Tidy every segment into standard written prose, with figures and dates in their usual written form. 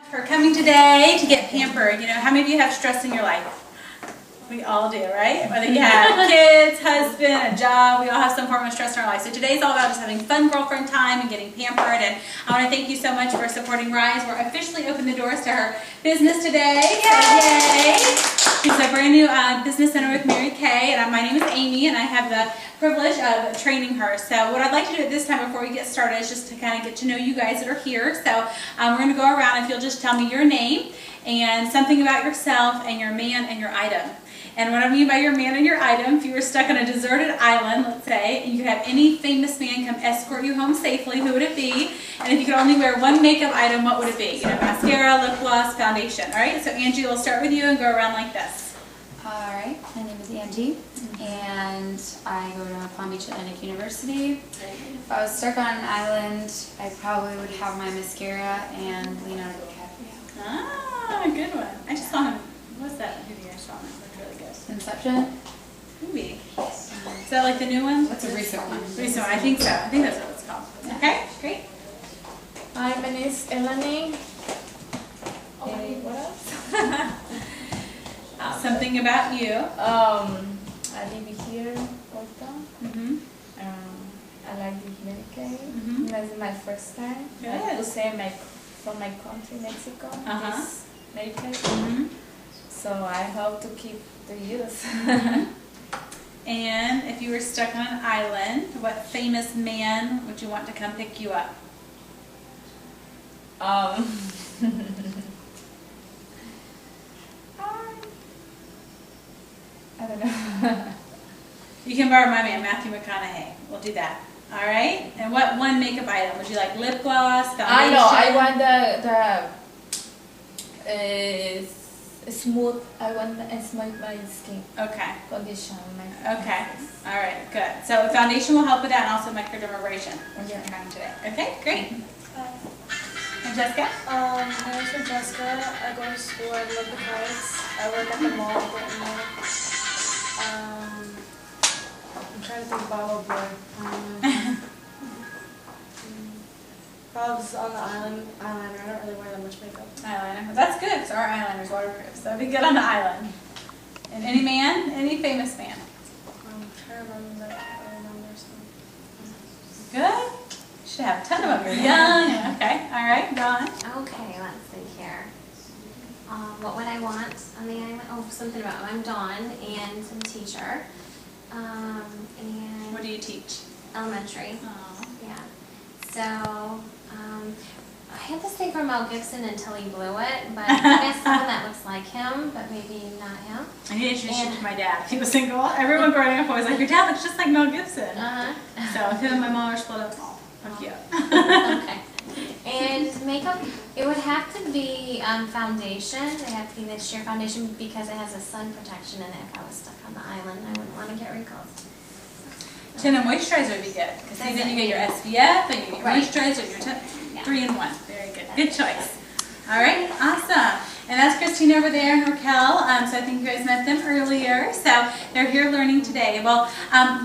For coming today to get pampered. You know, how many of you have stress in your life? We all do, right? Whether you have kids, husband, a job, we all have some form of stress in our life. So today's all about just having fun girlfriend time and getting pampered. And I want to thank you so much for supporting Rise. We're officially opening the doors to her business today. Yay! She's a brand new business center with Mary Kay, and my name is Amy, and I have the privilege of training her. So what I'd like to do at this time before we get started is just to kind of get to know you guys that are here. So we're going to go around. If you'll just tell me your name and something about yourself and your man and your item. And what I mean by your man and your item, if you were stuck on a deserted island, let's say, and you could have any famous man come escort you home safely, who would it be? And if you could only wear one makeup item, what would it be? You know, mascara, lip gloss, foundation. All right, so Angie, we'll start with you and go around like this. All right, my name is Angie, and I go to Palm Beach Atlantic University. If I was stuck on an island, I probably would have my mascara and Leonardo DiCaprio. Ah, good one. I just saw him. What's that movie I saw? It looked really good. Inception? Movie. Is that like the new one? What's a recent one? Recent one. I think so. I think that's what it's called. Okay, great. Hi, my name is Eleni. What else? Something about you. I live here, Porto. I like Mary Kay. That's my first time. Good. I would say from my country, Mexico. This Mary Kay. So I hope to keep the use. And if you were stuck on an island, what famous man would you want to come pick you up? I don't know. You can borrow my man, Matthew McConaughey. We'll do that. All right? And what one makeup item? Would you like lip gloss, foundation? I know. I want the smooth. I want to smooth my skin. Okay. Condition. Okay. All right. Good. So foundation will help with that, and also microdermabrasion. Yeah. Today. Okay. Great. And Jessica? My name is Jessica. I go to school. I love the kites. I work at the mall. I'm trying to think about what Probably on the eyeliner. I don't really wear that much makeup. Eyeliner. That's good, because our eyeliner's waterproof, so it'd be good on the island. And any man? Any famous man? I'm trying to remember that. I remember something. Good? You should have a ton of them. You're young. Okay. All right. Dawn. Okay, let's see here. What would I want on the island? Oh, something about I'm Dawn, and I'm a teacher. And What do you teach? elementary. Oh. Yeah. So I had this thing from Mel Gibson until he blew it, but I guess someone that looks like him, but maybe not him. I need to introduce you to my dad. He was single. Everyone growing up was like, your dad looks just like Mel Gibson. So him and my mom are split up. Oh, fuck you. Okay. And makeup, it would have to be foundation. They have to be the sheer foundation because it has a sun protection in it. If I was stuck on the island, I wouldn't want to get wrinkles. Tin and moisturizer would be good. Because then you get your SPF and you get your moisturizer, your 3-in-1. Very good. Good choice. All right. Awesome. And that's Christine over there and Raquel. So I think you guys met them earlier. So they're here learning today. Well,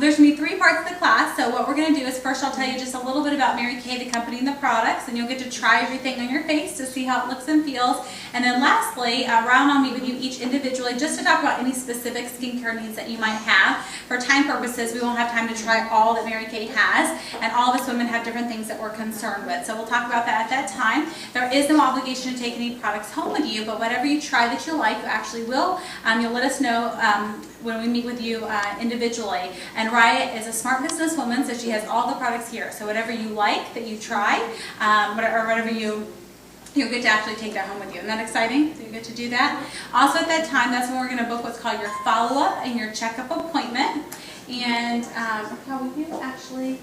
there's going to be 3 parts of the class. So what we're going to do is first I'll tell you just a little bit about Mary Kay, the company and the products. And you'll get to try everything on your face to see how it looks and feels. And then lastly, Ron will meet with you each individually just to talk about any specific skincare needs that you might have. For time purposes, we won't have time to try all that Mary Kay has. And all of us women have different things that we're concerned with. So we'll talk about that at that time. There is no obligation to take any products home with you, but whatever you try that you like, you actually will. You'll let us know when we meet with you individually. And Riot is a smart businesswoman, so she has all the products here. So whatever you like that you try, or whatever you'll get to actually take that home with you. Isn't that exciting? So you get to do that. Also at that time, that's when we're going to book what's called your follow-up and your checkup appointment. And how will you actually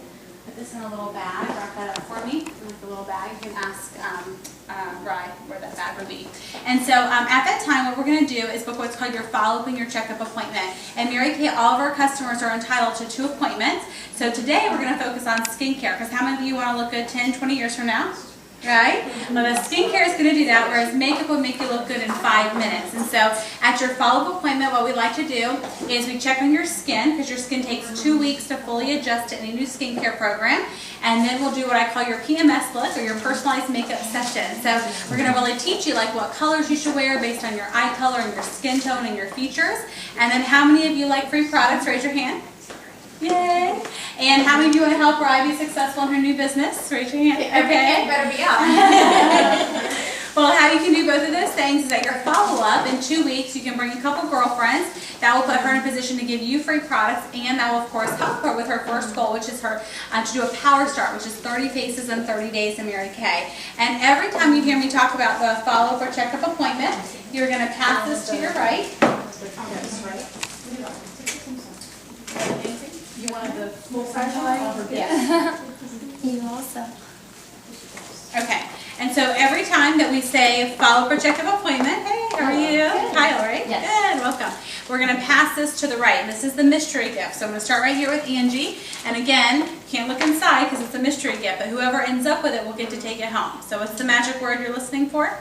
put this in a little bag? Wrap that up for me. With a little bag. You can ask Rye where that bag would be. And so at that time, what we're going to do is book what's called your follow-up and your checkup appointment. And Mary Kay, all of our customers are entitled to 2 appointments. So today we're going to focus on skincare, because how many of you want to look good 10, 20 years from now? right? Well, the skincare is going to do that, whereas makeup will make you look good in 5 minutes. And so at your follow-up appointment, what we like to do is we check on your skin, because your skin takes 2 weeks to fully adjust to any new skincare program. And then we'll do what I call your PMS look, or your personalized makeup session. So we're going to really teach you like what colors you should wear based on your eye color and your skin tone and your features. And then how many of you like free products? Raise your hand. Yay! And how many of you want to help Rye be successful in her new business? Raise your hand. Okay. Better be out. Well, how you can do both of those things is at your follow-up in 2 weeks, you can bring a couple girlfriends. That will put her in a position to give you free products, and that will, of course, help her with her first goal, which is her to do a power start, which is 30 faces in 30 days in Mary Kay. And every time you hear me talk about the follow-up or checkup appointment, you're going to pass this to your right. You wanted the full size light? Yeah. You also. Okay. And so every time that we say follow-up or checkup appointment, hey, how are you? Kyle, right? Yes. Good, welcome. We're going to pass this to the right. This is the mystery gift. So I'm going to start right here with Angie. And again, can't look inside because it's a mystery gift, but whoever ends up with it will get to take it home. So what's the magic word you're listening for?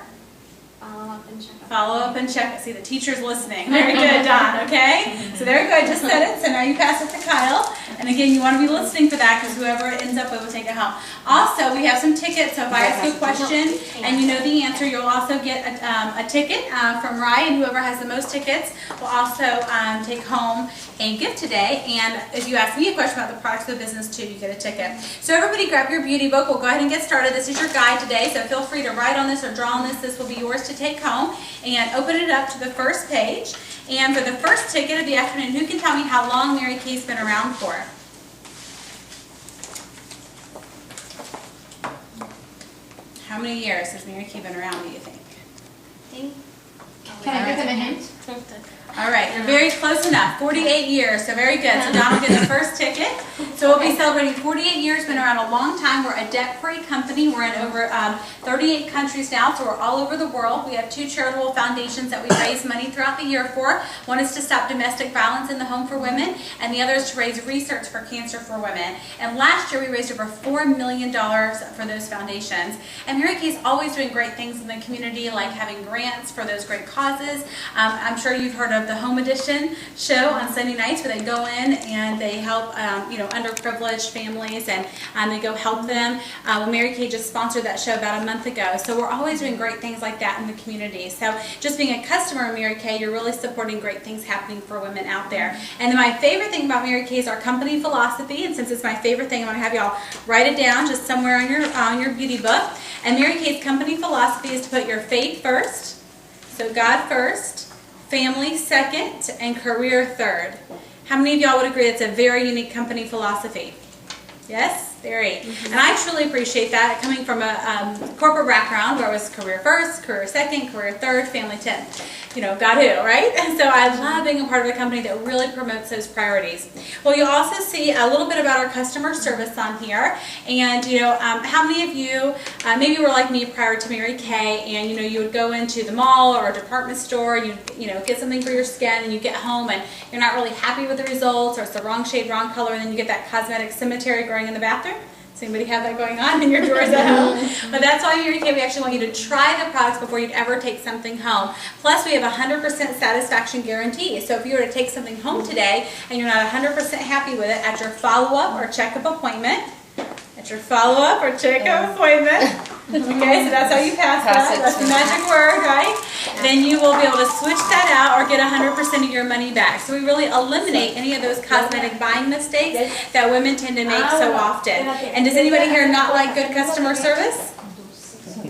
Follow up and check. Follow up and check it. See, the teacher's listening. Very good, Don, okay? So there you go. I just said it. So now you pass it to Kyle. And again, you want to be listening for that because whoever it ends up with will take it home. Also, we have some tickets. So if I ask you a question and you know the answer, you'll also get a ticket from Rye. And whoever has the most tickets will also take home a gift today. And if you ask me a question about the products of the business too, you get a ticket. So everybody grab your beauty book. We'll go ahead and get started. This is your guide today. So feel free to write on this or draw on this. This will be yours to take home. And open it up to the first page. And for the first ticket of the afternoon, who can tell me how long Mary Kay's been around for? How many years has Mary Kay been around, do you think? Can I give them a hint? All right, you're very close enough. 48 years, so very good. So Don will get the first ticket. So we'll be celebrating 48 years, been around a long time. We're a debt-free company. We're in over 38 countries now, so we're all over the world. We have 2 charitable foundations that we raise money throughout the year for. One is to stop domestic violence in the home for women, and the other is to raise research for cancer for women. And last year we raised over $4 million for those foundations. And Mary Kay's always doing great things in the community, like having grants for those great causes. I'm sure you've heard of the Home Edition show on Sunday nights where they go in and they help underprivileged families and they go help them. Well, Mary Kay just sponsored that show about a month ago. So we're always doing great things like that in the community. So just being a customer of Mary Kay, you're really supporting great things happening for women out there. And then my favorite thing about Mary Kay is our company philosophy. And since it's my favorite thing, I'm going to have y'all write it down just somewhere on your beauty book. And Mary Kay's company philosophy is to put your faith first, so God first, family second, and career third. How many of y'all would agree it's a very unique company philosophy? Yes? Very. And I truly appreciate that, coming from a corporate background where it was career first, career second, career third, family 10th. You know, got who, right? And so I love being a part of a company that really promotes those priorities. Well, you'll also see a little bit about our customer service on here. And, how many of you maybe were like me prior to Mary Kay, and, you would go into the mall or a department store, you get something for your skin, and you get home and you're not really happy with the results, or it's the wrong shade, wrong color, and then you get that cosmetic cemetery growing in the bathroom? Does anybody have that going on in your drawers at home? But that's why Mary Kay, we actually want you to try the products before you'd ever take something home. Plus, we have a 100% satisfaction guarantee. So if you were to take something home today and you're not 100% happy with it, at your follow-up or checkup appointment, okay, so that's how you pass that. That's the magic word, right? Then you will be able to switch that out or get 100% of your money back. So we really eliminate any of those cosmetic buying mistakes that women tend to make so often. And does anybody here not like good customer service?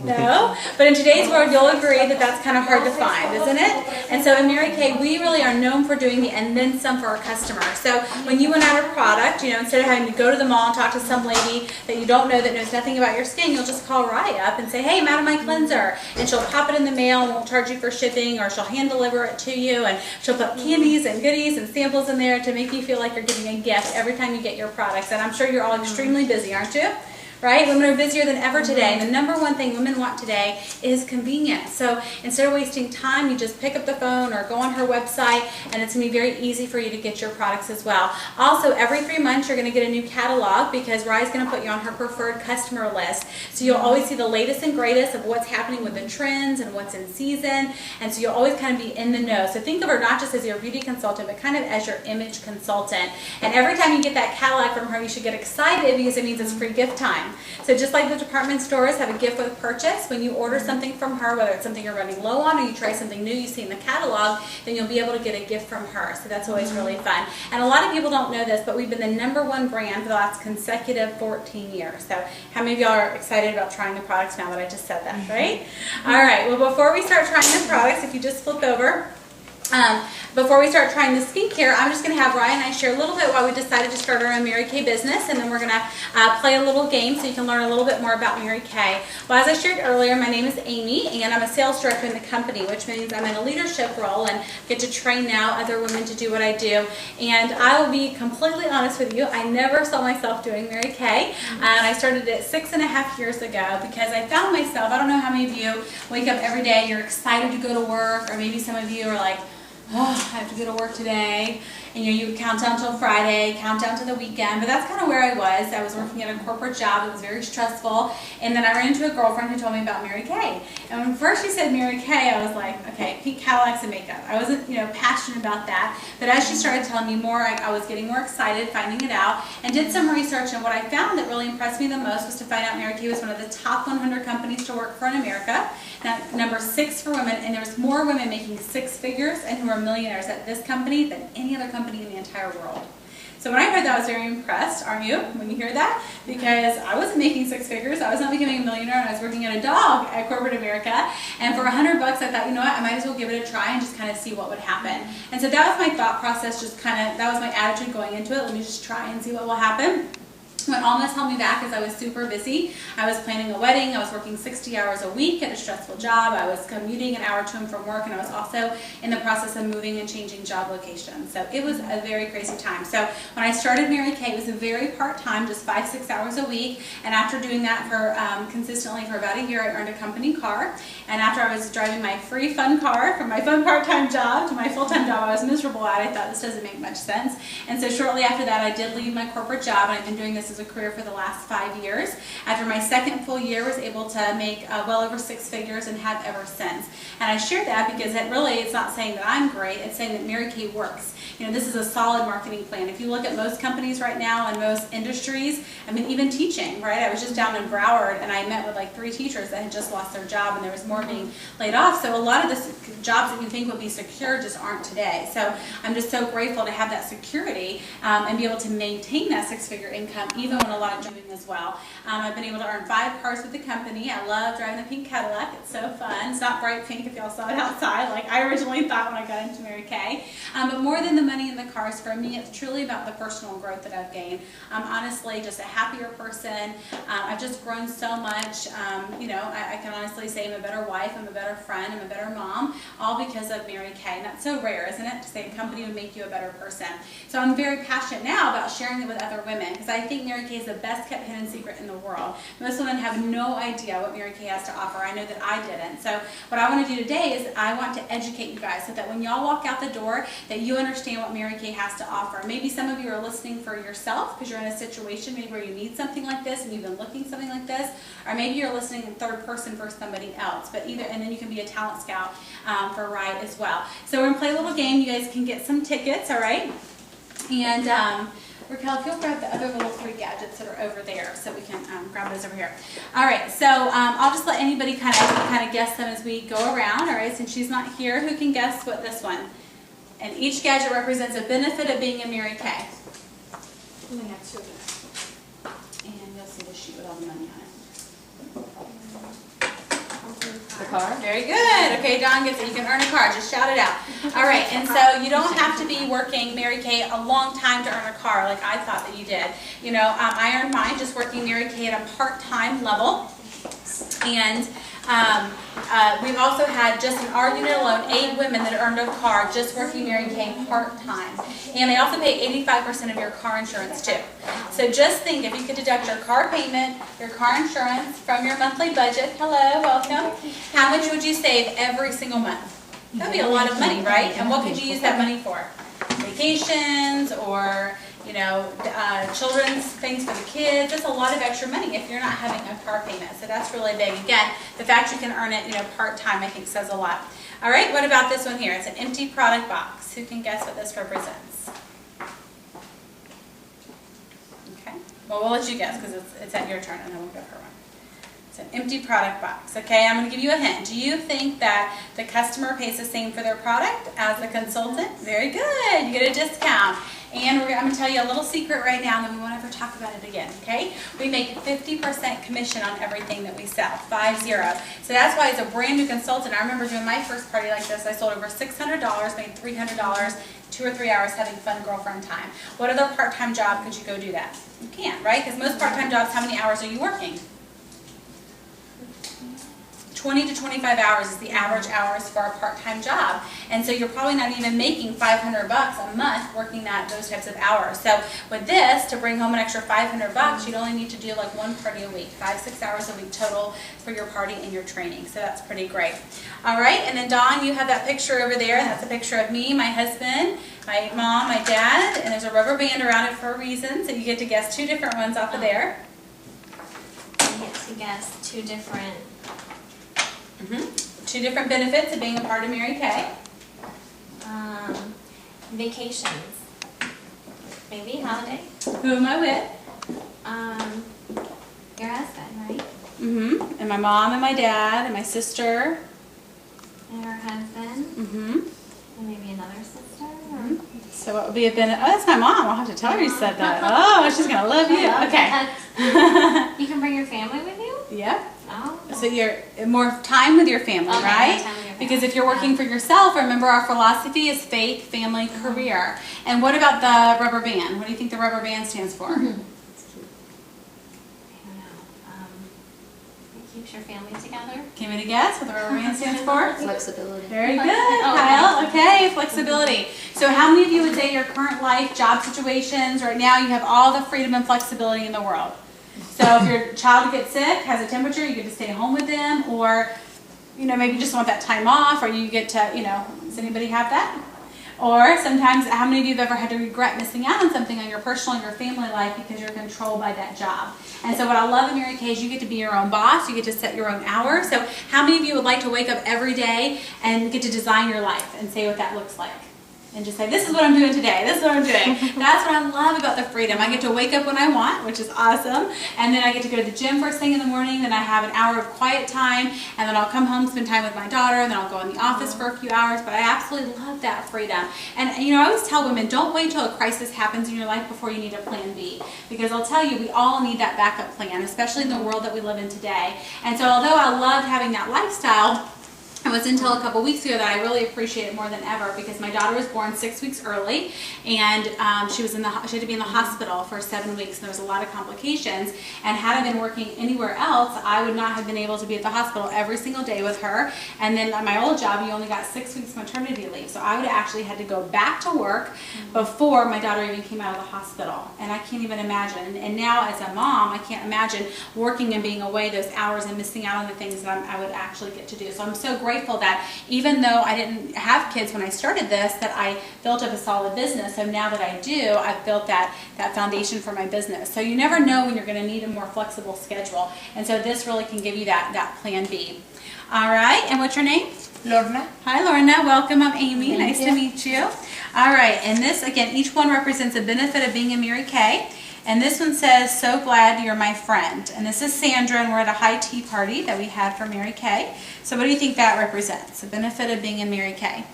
No? But in today's world, you'll agree that that's kind of hard to find, isn't it? And so in Mary Kay, we really are known for doing the and then some for our customers. So when you went out a product, instead of having to go to the mall and talk to some lady that you don't know that knows nothing about your skin, you'll just call Rye up and say, hey, I'm out of my cleanser. And she'll pop it in the mail and won't charge you for shipping, or she'll hand deliver it to you, and she'll put candies and goodies and samples in there to make you feel like you're getting a gift every time you get your products. And I'm sure you're all extremely busy, aren't you? right? Women are busier than ever today. And the number one thing women want today is convenience. So instead of wasting time, you just pick up the phone or go on her website, and it's going to be very easy for you to get your products as well. Also, every 3 months, you're going to get a new catalog because Rye's going to put you on her preferred customer list. So you'll always see the latest and greatest of what's happening with the trends and what's in season. And so you'll always kind of be in the know. So think of her not just as your beauty consultant, but kind of as your image consultant. And every time you get that catalog from her, you should get excited because it means it's free gift time. So just like the department stores have a gift with purchase, when you order something from her, whether it's something you're running low on or you try something new you see in the catalog, then you'll be able to get a gift from her. So that's always really fun. And a lot of people don't know this, but we've been the #1 brand for the last consecutive 14 years. So how many of y'all are excited about trying the products now that I just said that, right? All right, well, before we start trying the products, if you just flip over, before we start trying the skincare, I'm just going to have Ryan and I share a little bit why we decided to start our own Mary Kay business, and then we're going to play a little game so you can learn a little bit more about Mary Kay. Well, as I shared earlier, my name is Amy, and I'm a sales director in the company, which means I'm in a leadership role and get to train now other women to do what I do. And I will be completely honest with you, I never saw myself doing Mary Kay, and I started it 6.5 years ago because I found myself, I don't know how many of you wake up every day, you're excited to go to work, or maybe some of you are like, oh, I have to go to work today, and you count down till Friday, count down to the weekend, but that's kind of where I was. I was working at a corporate job. It was very stressful, and then I ran into a girlfriend who told me about Mary Kay. And when first she said Mary Kay, I was like, okay, pink Cadillacs and makeup. I wasn't, passionate about that, but as she started telling me more, I was getting more excited, finding it out, and did some research, and what I found that really impressed me the most was to find out Mary Kay was one of the top 100 companies to work for in America, now, #6 for women, and there's more women making 6 figures and who are millionaires at this company than any other company in the entire world. So when I heard that, I was very impressed, aren't you, when you hear that? Because I wasn't making 6 figures, I was not becoming a millionaire, and I was working at a dog at corporate America, and for $100 I thought, you know what, I might as well give it a try and just kind of see what would happen. And so that was my thought process, that was my attitude going into it, let me just try and see what will happen. What almost held me back is I was super busy. I was planning a wedding. I was working 60 hours a week at a stressful job. I was commuting an hour to and from work, and I was also in the process of moving and changing job locations. So it was a very crazy time. So when I started Mary Kay, it was a very part-time, just 5-6 hours a week. And after doing that for consistently for about a year, I earned a company car. And after I was driving my free fun car from my fun part-time job to my full-time job I was miserable at, I thought this doesn't make much sense. And so shortly after that, I did leave my corporate job, and I've been doing this as a career for the last 5 years. After my second full year, was able to make well over 6 figures and have ever since. And I share that because it's not saying that I'm great, it's saying that Mary Kay works. This is a solid marketing plan. If you look at most companies right now and most industries, I mean, even teaching, right? I was just down in Broward, and I met with like 3 teachers that had just lost their job, and there was more being laid off. So a lot of the jobs that you think would be secure just aren't today. So I'm just so grateful to have that security and be able to maintain that 6-figure income even when a lot of doing as well. I've been able to earn 5 cars with the company. I love driving the pink Cadillac. It's so fun. It's not bright pink if y'all saw it outside like I originally thought when I got into Mary Kay. But more than the money in the cars, for me, it's truly about the personal growth that I've gained. I'm honestly just a happier person. I've just grown so much. I can honestly say I'm a better wife, I'm a better friend, I'm a better mom, all because of Mary Kay. And that's so rare, isn't it, to say a company would make you a better person. So I'm very passionate now about sharing it with other women because I think Mary Kay is the best kept hidden secret in the world. Most women have no idea what Mary Kay has to offer. I know that I didn't. So what I want to do today is I want to educate you guys so that when y'all walk out the door that you understand what Mary Kay has to offer. Maybe some of you are listening for yourself because you're in a situation maybe where you need something like this and you've been looking something like this, or maybe you're listening in third person for somebody else. But either, and then you can be a talent scout for Rye as well. So we're going to play a little game. You guys can get some tickets, all right? And Raquel, if you'll grab the other little 3 gadgets that are over there so we can grab those over here. All right, so I'll just let anybody kind of guess them as we go around. All right, since she's not here, who can guess what this one? And each gadget represents a benefit of being in Mary Kay. We have 2 of them. And you'll see the sheet with all the money on it. The car? Very good. Okay, Dawn gets it. You can earn a car. Just shout it out. All right, and so you don't have to be working Mary Kay a long time to earn a car like I thought that you did. I earned mine just working Mary Kay at a part-time level. And We've also had, just in our unit alone, 8 women that earned a car just working Mary Kay part-time. And they also pay 85% of your car insurance too. So just think, if you could deduct your car payment, your car insurance from your monthly budget, hello, welcome, how much would you save every single month? That'd be a lot of money, right? And what could you use that money for? Vacations, or children's things for the kids. That's a lot of extra money if you're not having a car payment. So that's really big. Again, the fact you can earn it, part-time, I think says a lot. All right, what about this one here? It's an empty product box. Who can guess what this represents? Okay. Well, we'll let you guess because it's at your turn, and then we'll give her one. It's an empty product box. Okay, I'm going to give you a hint. Do you think that the customer pays the same for their product as the consultant? Very good. You get a discount. And I'm going to tell you a little secret right now, and then we won't ever talk about it again, okay? We make 50% commission on everything that we sell, 50. So that's why as a brand new consultant, I remember doing my first party like this, I sold over $600, made $300, 2 or 3 hours having fun girlfriend time. What other part-time job could you go do that? You can't, right? Because most part-time jobs, how many hours are you working? 20 to 25 hours is the average hours for a part-time job. And so you're probably not even making $500 a month working those types of hours. So with this, to bring home an extra $500, you'd only need to do like 1 party a week, 5-6 hours a week total for your party and your training. So that's pretty great. All right, and then Dawn, you have that picture over there. That's a picture of me, my husband, my mom, my dad, and there's a rubber band around it for a reason. So you get to guess 2 different ones off of there. I get to guess 2 different. 2 different benefits of being a part of Mary Kay. Vacations. Maybe holiday. Who am I with? Your husband, right? And my mom and my dad and my sister. And her husband. And maybe another sister. Or... So what would be a benefit? Oh, that's my mom. I'll have to tell her you said that. Oh, she's going to love you. Okay. You can bring your family with you? Yep. Oh. So you're more time with your family, Okay, right? more time with your family. Because if you're working for yourself, remember our philosophy is faith, family, career. And what about the rubber band? What do you think the rubber band stands for? I don't know. It keeps your family together. Give me a guess what the rubber band stands for? Flexibility. Very good, Kyle. Okay, flexibility. So how many of you would say your current life, job situations, right now you have all the freedom and flexibility in the world? So if your child gets sick, has a temperature, you get to stay home with them, or maybe you just want that time off, or you get to, does anybody have that? Or sometimes, how many of you have ever had to regret missing out on something on your personal and your family life because you're controlled by that job? And so what I love in Mary Kay is you get to be your own boss, you get to set your own hours. So how many of you would like to wake up every day and get to design your life and say what that looks like? And just say, this is what I'm doing today, this is what I'm doing. That's what I love about the freedom. I get to wake up when I want, which is awesome. And then I get to go to the gym first thing in the morning, then I have an hour of quiet time, and then I'll come home, spend time with my daughter, and then I'll go in the office for a few hours. But I absolutely love that freedom. And I always tell women, don't wait till a crisis happens in your life before you need a plan B. Because I'll tell you, we all need that backup plan, especially in the world that we live in today. And so although I loved having that lifestyle, it was until a couple weeks ago that I really appreciate it more than ever, because my daughter was born 6 weeks early, and she had to be in the hospital for 7 weeks, and there was a lot of complications. And had I been working anywhere else, I would not have been able to be at the hospital every single day with her. And then at my old job, you only got 6 weeks maternity leave, so I would have actually had to go back to work before my daughter even came out of the hospital. And I can't even imagine. And now as a mom, I can't imagine working and being away those hours and missing out on the things that I would actually get to do. So I'm so grateful that even though I didn't have kids when I started this, that I built up a solid business. So now that I do, I've built that foundation for my business. So you never know when you're going to need a more flexible schedule. And so this really can give you that plan B. All right, and what's your name? Lorna. Hi Lorna, welcome. I'm Amy. Nice to meet you. All right, and this, again, each one represents a benefit of being in Mary Kay. And this one says, so glad you're my friend. And this is Sandra, and we're at a high tea party that we had for Mary Kay. So what do you think that represents, the benefit of being in Mary Kay?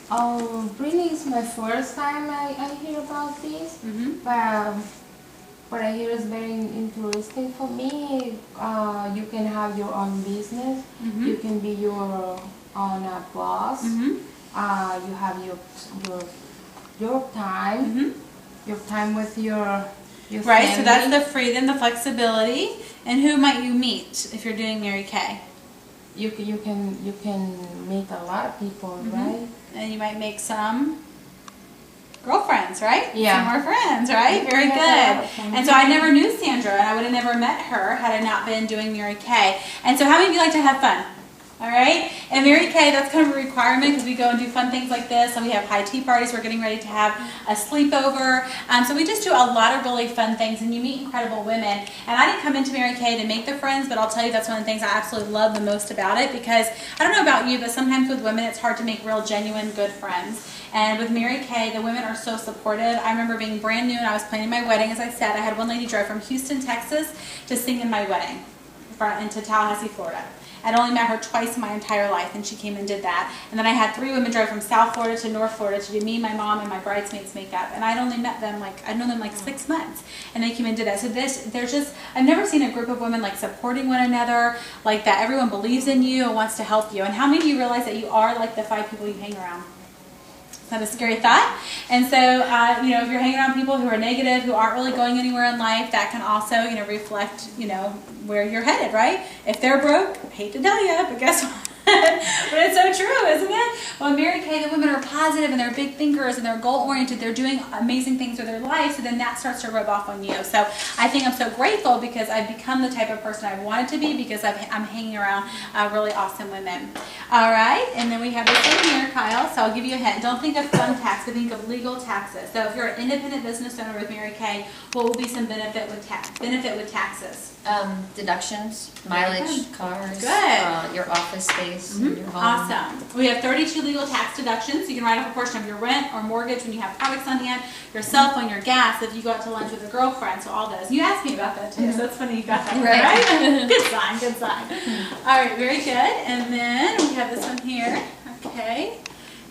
Oh, really, it's my first time I hear about this. But what I hear is very interesting for me. You can have your own business. You can be your own boss. You have your time. Your time with your Your Right, so that's family. the freedom, the flexibility. And who might you meet if you're doing Mary Kay? You can meet a lot of people, right? And you might make some girlfriends, right? Yeah. Some more friends, right? Very Yeah, good. that's awesome. And so I never knew Sandra, and I would have never met her had I not been doing Mary Kay. And so how many of you like to have fun? All right? And Mary Kay, that's kind of a requirement because we go and do fun things like this. So we have high tea parties. We're getting ready to have a sleepover. So we just do a lot of really fun things, and you meet incredible women. And I didn't come into Mary Kay to make the friends, but I'll tell you that's one of the things I absolutely love the most about it, because I don't know about you, but sometimes with women it's hard to make real, genuine, good friends. And with Mary Kay, the women are so supportive. I remember being brand new and I was planning my wedding. As I said, I had one lady drive from Houston, Texas to sing in my wedding into Tallahassee, Florida. I'd only met her twice in my entire life, and she came and did that. And then I had 3 women drive from South Florida to North Florida to do me, my mom, and my bridesmaids makeup. And I'd only met them I'd known them 6 months, and they came and did that. So there's just, I've never seen a group of women supporting one another, like that everyone believes in you and wants to help you. And how many of you realize that you are like the 5 people you hang around? Is that a scary thought? And so, if you're hanging around people who are negative, who aren't really going anywhere in life, that can also, reflect, where you're headed, right? If they're broke, I hate to tell you, but guess what? But it's so true, isn't it? Well, in Mary Kay, the women are positive and they're big thinkers and they're goal-oriented. They're doing amazing things with their life, so then that starts to rub off on you. So I think I'm so grateful because I've become the type of person I wanted to be because I'm hanging around really awesome women. All right, and then we have this one here, Kyle, so I'll give you a hint. Don't think of fun tax, but think of legal taxes. So if you're an independent business owner with Mary Kay, what will be some benefit with taxes? Deductions, mileage, cars, Good. your office space, your home. Awesome. We have 32 legal tax deductions. You can write off a portion of your rent or mortgage when you have products on hand, your cell phone, your gas, if you go out to lunch with a girlfriend, so all those. You asked me about that too, so that's funny you got that, right? Good sign, good sign. All right, very good. And then we have this one here. Okay.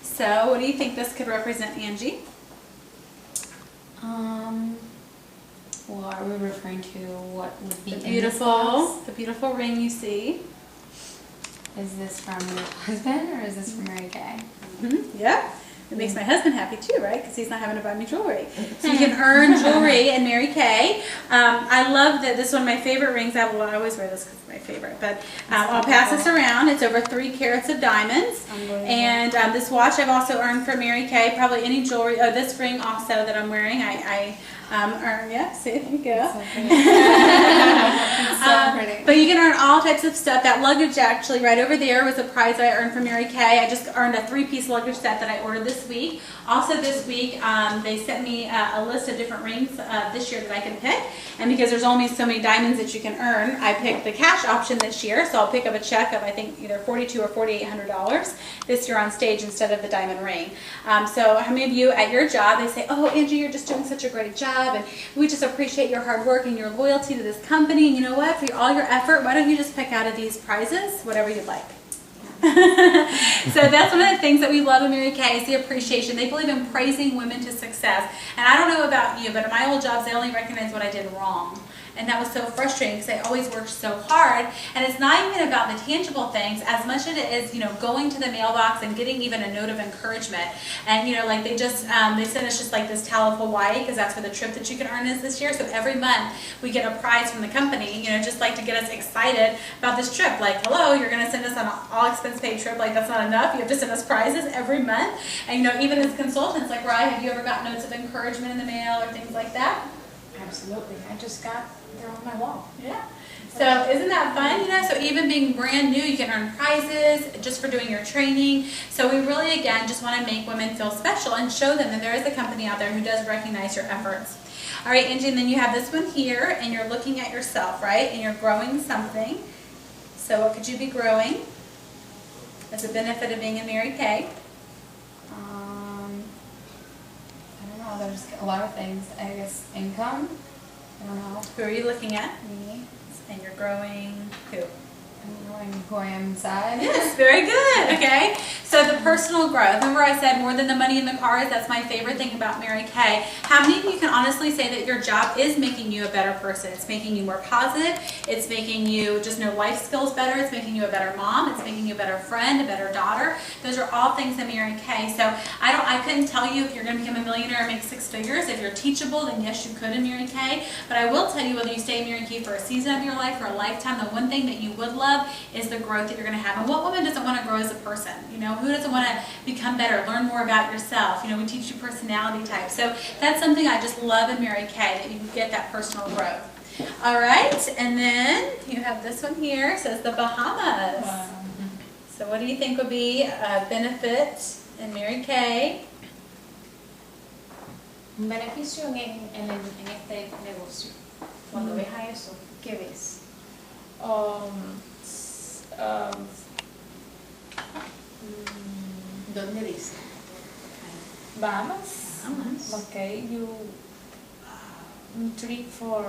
So what do you think this could represent, Angie? Well, are we referring to what would be The in this beautiful, box? the beautiful ring you see. Is this from your husband or is this from Mary Kay? Yeah. It makes my husband happy too, right? Because he's not having to buy me jewelry. So you can earn jewelry in Mary Kay. I love that this is one of my favorite rings. I always wear this because it's my favorite. But I'll pass this around. It's over 3 carats of diamonds. And this watch I've also earned from Mary Kay. Probably any jewelry. Oh, this ring also that I'm wearing, I earn. Yeah, see, there you go. But you can earn all types of stuff. That luggage actually right over there was a prize I earned from Mary Kay. I just earned a 3-piece luggage set that I ordered this week. Also this week, they sent me a list of different rings this year that I can pick. And because there's only so many diamonds that you can earn, I picked the cash option this year. So I'll pick up a check of, I think, either $4,200 or $4,800 this year on stage instead of the diamond ring. So how many of you at your job, they say, oh, Angie, you're just doing such a great job, and we just appreciate your hard work and your loyalty to this company. And you know what? For all your effort, why don't you just pick out of these prizes whatever you'd like? So that's one of the things that we love in Mary Kay is the appreciation. They believe in praising women to success. And I don't know about you, but in my old jobs, they only recognized what I did wrong. And that was so frustrating because I always worked so hard. And it's not even about the tangible things as much as it is, going to the mailbox and getting even a note of encouragement. And, like they sent us just like this towel of Hawaii because that's where the trip that you can earn is this year. So every month we get a prize from the company, just like to get us excited about this trip. Like, hello, you're going to send us on an all expense paid trip. Like, that's not enough. You have to send us prizes every month. And, even as consultants, like, Rye, have you ever got notes of encouragement in the mail or things like that? Absolutely. They're on my wall. Yeah. So isn't that fun? So even being brand new, you can earn prizes just for doing your training. So we really, again, just want to make women feel special and show them that there is a company out there who does recognize your efforts. All right, Angie, and then you have this one here, and you're looking at yourself, right? And you're growing something. So what could you be growing as a benefit of being in Mary Kay? I don't know, there's a lot of things. I guess income. I don't know. Who are you looking at? Me. And you're growing who? I'm knowing who I am inside. Yes, very good. Okay. So So the personal growth. Remember I said more than the money in the cars? That's my favorite thing about Mary Kay. How many of you can honestly say that your job is making you a better person? It's making you more positive. It's making you just know life skills better. It's making you a better mom. It's making you a better friend, a better daughter. Those are all things in Mary Kay. So I couldn't tell you if you're going to become a millionaire and make 6 figures. If you're teachable, then yes, you could in Mary Kay. But I will tell you, whether you stay in Mary Kay for a season of your life or a lifetime, the one thing that you would love is the growth that you're going to have. And what woman doesn't want to grow as a person? You know, who doesn't want to become better, learn more about yourself? You know, we teach you personality types. So that's something I just love in Mary Kay, that you can get that personal growth. All right, and then you have this one here. It says the Bahamas. Wow. So what do you think would be a benefit in Mary Kay? Un beneficio en este negocio. Cuando ves a eso, ¿qué ves? ¿Dónde dice? Bahamas. Bahamas. Okay, you trip for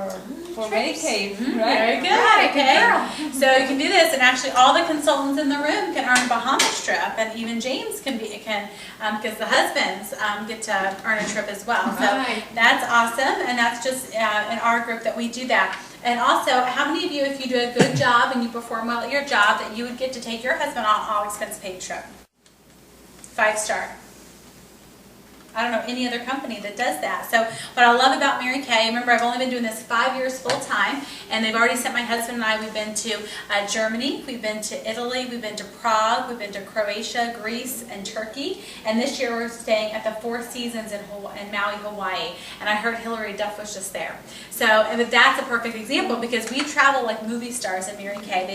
Trips. Medicaid, Very right? good. Right, good Okay. girl. So you can do this, and actually, all the consultants in the room can earn a Bahamas trip, and even James can because the husbands get to earn a trip as well. So Right. that's awesome, and that's just in our group that we do that. And also, how many of you, if you do a good job and you perform well at your job, that you would get to take your husband on an all-expense-paid trip? 5-star. I don't know any other company that does that. So what I love about Mary Kay, remember I've only been doing this 5 years full time, and they've already sent my husband and I, we've been to Germany, we've been to Italy, we've been to Prague, we've been to Croatia, Greece, and Turkey. And this year we're staying at the Four Seasons in Maui, Hawaii. And I heard Hillary Duff was just there. So and that's a perfect example, because we travel like movie stars in Mary Kay.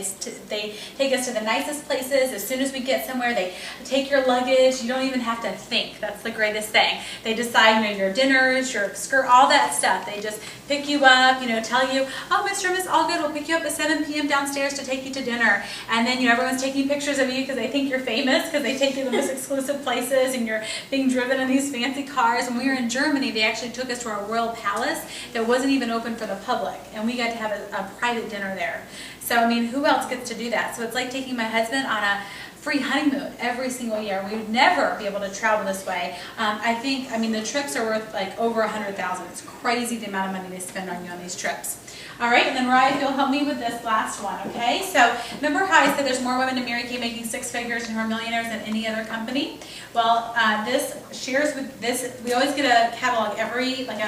They take us to the nicest places. As soon as we get somewhere, they take your luggage. You don't even have to think. That's the greatest thing. They decide, you know, your dinners, your skirt, all that stuff. They just pick you up, you know, tell you, oh, Mr. and Miss Allgood will pick you up at 7 p.m. downstairs to take you to dinner. And then, you know, everyone's taking pictures of you because they think you're famous, because they take you to the most exclusive places, and you're being driven in these fancy cars. When we were in Germany, they actually took us to a royal palace that wasn't even open for the public, and we got to have a private dinner there. So, I mean, who else gets to do that? So it's like taking my husband on a free honeymoon every single year. We would never be able to travel this way. I mean, the trips are worth like over $100,000. It's crazy the amount of money they spend on you on these trips. All right, and then Ryan, if you'll help me with this last one, okay? So remember how I said there's more women in Mary Kay making 6 figures and who are millionaires than any other company? Well, this shares with this. We always get a catalog every like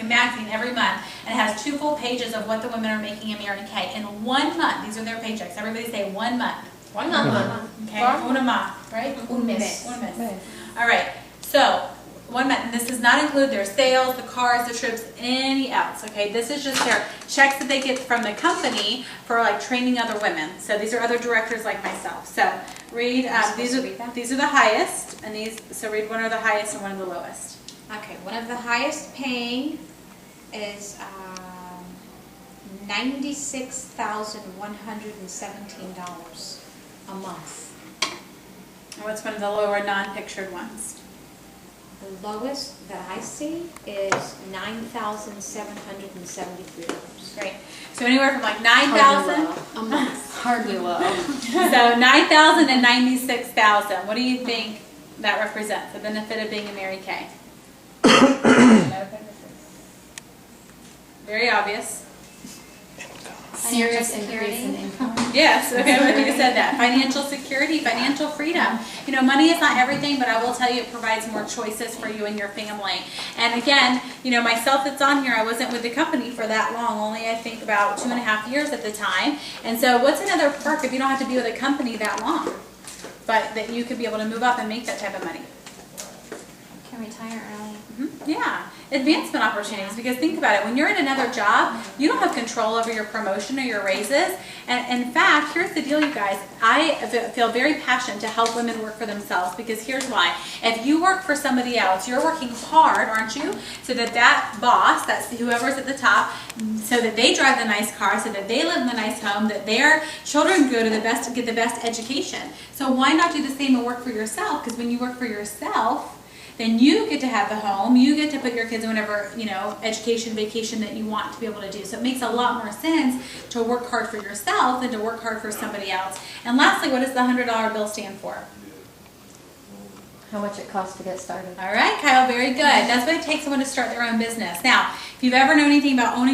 a magazine every month, and it has 2 full pages of what the women are making in Mary Kay in 1 month. These are their paychecks. Everybody say 1 month. 1 month. Okay, una month, right? Un mes. Un mes. All right, so 1 month, and this does not include their sales, the cars, the trips, any else, okay? This is just their checks that they get from the company for like training other women. So these are other directors like myself. So read, these are the highest, and so read one of the highest and one of the lowest. Okay, one of the highest paying is $96,117 a month. And what's one of the lower non-pictured ones? The lowest that I see is $9,773. Great. So anywhere from like 9,000. A month. Hardly low. So 9,000 and 96,000. What do you think that represents? The benefit of being a Mary Kay? Very obvious. Serious Financial increase in security. income. Yes, okay, I think you said that. Financial security, financial freedom. You know, money is not everything, but I will tell you it provides more choices for you and your family. And again, you know, myself that's on here, I wasn't with the company for that long, only I think about 2.5 years at the time. And so what's another perk if you don't have to be with a company that long, but that you could be able to move up and make that type of money? Can retire early. Yeah, advancement opportunities, because think about it, when you're in another job, you don't have control over your promotion or your raises. And in fact, here's the deal, you guys, I feel very passionate to help women work for themselves, because here's why. If you work for somebody else, you're working hard, aren't you? So that boss, that's whoever's at the top, so that they drive the nice car, so that they live in the nice home, that their children go to get the best education. So why not do the same and work for yourself? Because when you work for yourself, then you get to have the home, you get to put your kids in whatever, you know, education, vacation that you want to be able to do. So it makes a lot more sense to work hard for yourself than to work hard for somebody else. And lastly, what does the $100 bill stand for? how much it costs to get started. All right, Kyle, very good. That's what it takes someone to start their own business. Now, if you've ever known anything about owning